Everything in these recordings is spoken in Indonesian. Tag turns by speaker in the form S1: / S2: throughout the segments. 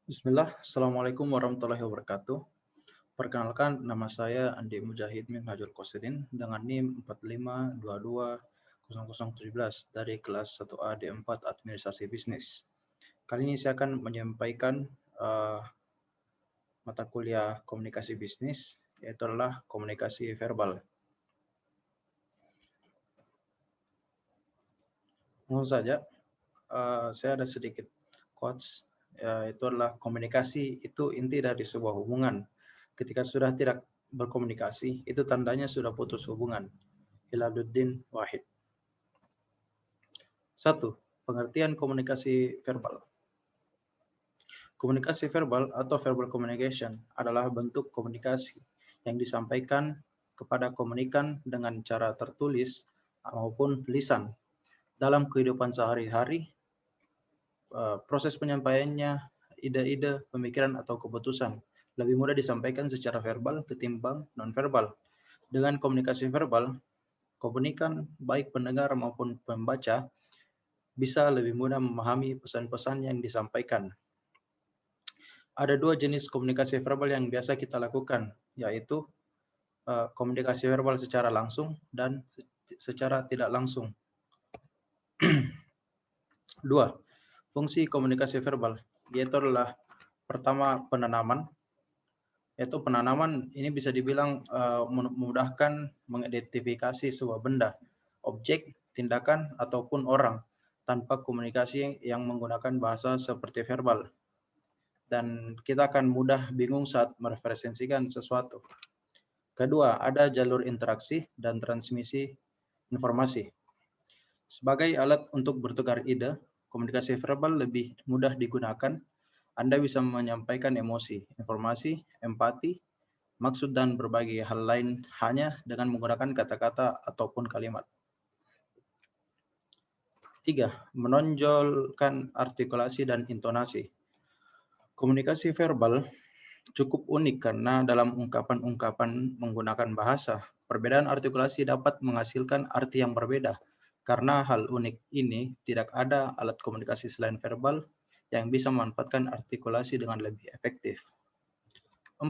S1: Bismillah, Assalamualaikum warahmatullahi wabarakatuh. Perkenalkan, nama saya Andi Mujahid Minhajul Qasidin dengan NIM 45220017 dari kelas 1A D4 Administrasi Bisnis. Kali ini saya akan menyampaikan mata kuliah komunikasi bisnis, yaitu adalah komunikasi verbal. Langsung saja, saya ada sedikit quotes, yaitu adalah komunikasi itu inti dari sebuah hubungan. Ketika sudah tidak berkomunikasi, itu tandanya sudah putus hubungan. Hilaluddin Wahid. 1. Pengertian komunikasi verbal. Komunikasi verbal atau verbal communication adalah bentuk komunikasi yang disampaikan kepada komunikan dengan cara tertulis maupun lisan. Dalam kehidupan sehari-hari, proses penyampaiannya, ide-ide, pemikiran, atau keputusan lebih mudah disampaikan secara verbal ketimbang non-verbal. Dengan komunikasi verbal, komunikan, baik pendengar maupun pembaca, bisa lebih mudah memahami pesan-pesan yang disampaikan. Ada dua jenis komunikasi verbal yang biasa kita lakukan, yaitu komunikasi verbal secara langsung dan secara tidak langsung. 2. Fungsi komunikasi verbal, yaitu adalah pertama penanaman, yaitu penanaman ini bisa dibilang memudahkan mengidentifikasi sebuah benda, objek, tindakan, ataupun orang tanpa komunikasi yang menggunakan bahasa seperti verbal. Dan kita akan mudah bingung saat merepresentasikan sesuatu. Kedua, ada jalur interaksi dan transmisi informasi. Sebagai alat untuk bertukar ide, komunikasi verbal lebih mudah digunakan. Anda bisa menyampaikan emosi, informasi, empati, maksud dan berbagai hal lain hanya dengan menggunakan kata-kata ataupun kalimat. 3. Menonjolkan artikulasi dan intonasi. Komunikasi verbal cukup unik karena dalam ungkapan-ungkapan menggunakan bahasa, perbedaan artikulasi dapat menghasilkan arti yang berbeda. Karena hal unik ini, tidak ada alat komunikasi selain verbal yang bisa memanfaatkan artikulasi dengan lebih efektif. 4.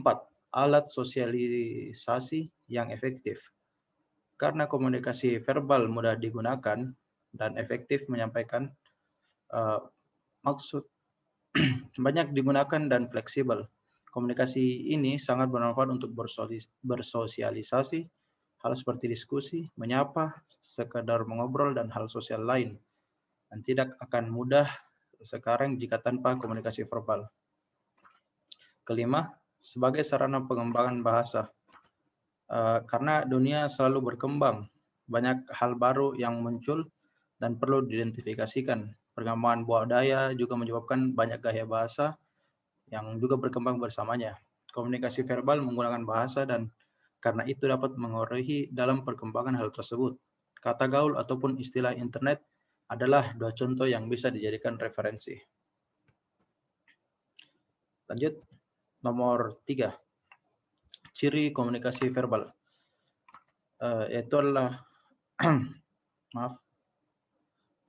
S1: Alat sosialisasi yang efektif. Karena komunikasi verbal mudah digunakan dan efektif menyampaikan maksud, banyak digunakan dan fleksibel. Komunikasi ini sangat bermanfaat untuk bersosialisasi, hal seperti diskusi, menyapa, sekedar mengobrol, dan hal sosial lain. Dan tidak akan mudah sekarang jika tanpa komunikasi verbal. Kelima, sebagai sarana pengembangan bahasa. Karena dunia selalu berkembang, banyak hal baru yang muncul dan perlu diidentifikasikan. Perkembangan budaya juga menyebabkan banyak gaya bahasa yang juga berkembang bersamanya. Komunikasi verbal menggunakan bahasa dan karena itu dapat mengaruhi dalam perkembangan hal tersebut. Kata gaul ataupun istilah internet adalah dua contoh yang bisa dijadikan referensi. Lanjut, nomor 3. Ciri komunikasi verbal.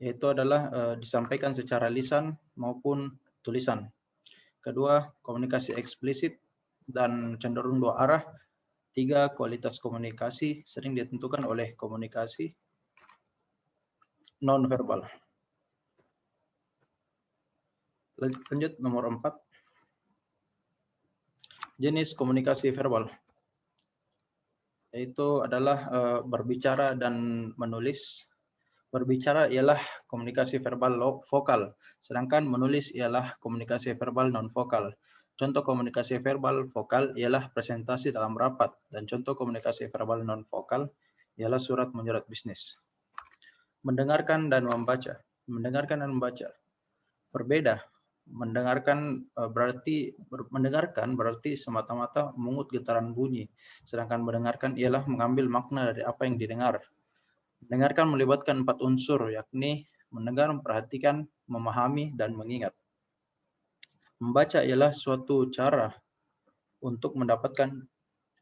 S1: Yaitu adalah disampaikan secara lisan maupun tulisan. Kedua, komunikasi eksplisit dan cenderung dua arah. 3. Kualitas komunikasi sering ditentukan oleh komunikasi non-verbal. Lanjut, nomor 4. Jenis komunikasi verbal. Yaitu adalah berbicara dan menulis. Berbicara ialah komunikasi verbal vokal, sedangkan menulis ialah komunikasi verbal non-vokal. Contoh komunikasi verbal vokal ialah presentasi dalam rapat, dan contoh komunikasi verbal non-vokal ialah surat menyurat bisnis. Mendengarkan dan membaca. Mendengarkan dan membaca berbeda. Mendengarkan berarti semata-mata memungut getaran bunyi, sedangkan mendengarkan ialah mengambil makna dari apa yang didengar. Mendengarkan melibatkan 4 unsur, yakni mendengar, memperhatikan, memahami, dan mengingat. Membaca ialah suatu cara untuk mendapatkan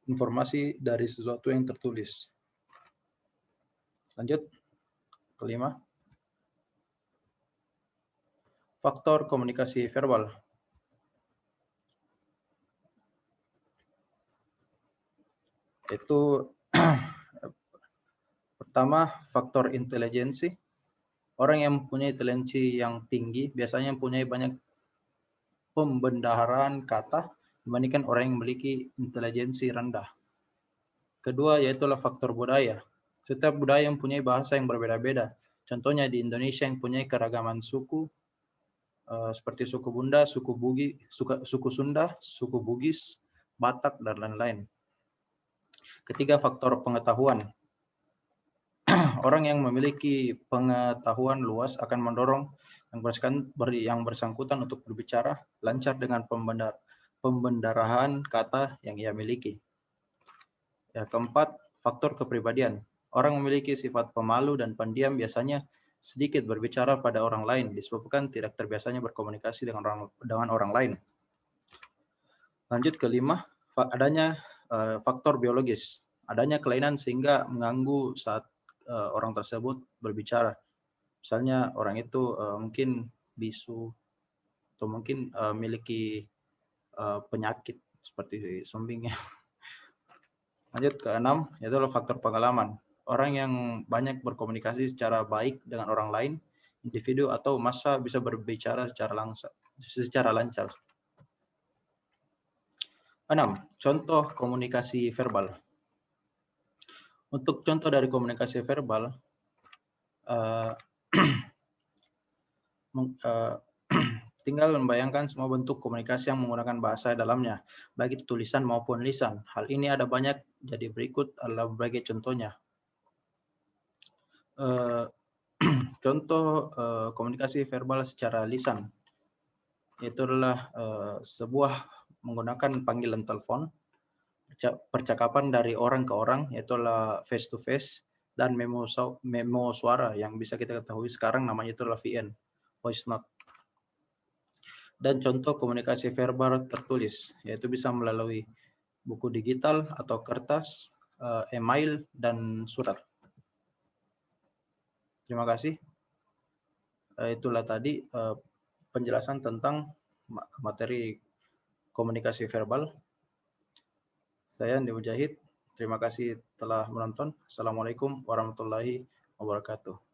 S1: informasi dari sesuatu yang tertulis. Lanjut, kelima. Faktor komunikasi verbal. Yaitu pertama, faktor intelijensi. Orang yang mempunyai intelijensi yang tinggi biasanya mempunyai banyak pembendaharaan kata dibandingkan orang yang memiliki intelijensi rendah. Kedua, yaitulah faktor budaya. Setiap budaya mempunyai bahasa yang berbeda-beda. Contohnya di Indonesia yang mempunyai keragaman suku, seperti suku Bunda, suku Sunda, suku Bugis, Batak, dan lain-lain. Ketiga, faktor pengetahuan. Orang yang memiliki pengetahuan luas akan mendorong yang bersangkutan untuk berbicara lancar dengan pembendarahan kata yang ia miliki. Ya, keempat, faktor kepribadian. Orang memiliki sifat pemalu dan pendiam biasanya sedikit berbicara pada orang lain disebabkan tidak terbiasanya berkomunikasi dengan orang lain. Lanjut kelima, adanya faktor biologis. Adanya kelainan sehingga mengganggu saat orang tersebut berbicara. Misalnya orang itu mungkin bisu atau mungkin memiliki penyakit seperti sumbing. Lanjut ke 6, yaitu faktor pengalaman. Orang yang banyak berkomunikasi secara baik dengan orang lain, individu atau massa bisa berbicara secara lancar. 6. Contoh komunikasi verbal. Untuk contoh dari komunikasi verbal, tinggal membayangkan semua bentuk komunikasi yang menggunakan bahasa dalamnya, baik itu tulisan maupun lisan. Hal ini ada banyak, jadi berikut adalah berbagai contohnya. Contoh komunikasi verbal secara lisan, yaitu adalah sebuah menggunakan panggilan telepon, percakapan dari orang ke orang, yaitu adalah face to face, dan memo suara yang bisa kita ketahui sekarang namanya itu adalah VN, voice note. Dan contoh komunikasi verbal tertulis, yaitu bisa melalui buku digital atau kertas, email, dan surat. Terima kasih. Itulah tadi penjelasan tentang materi komunikasi verbal. Saya Andi Mujahid. Terima kasih telah menonton. Assalamualaikum warahmatullahi wabarakatuh.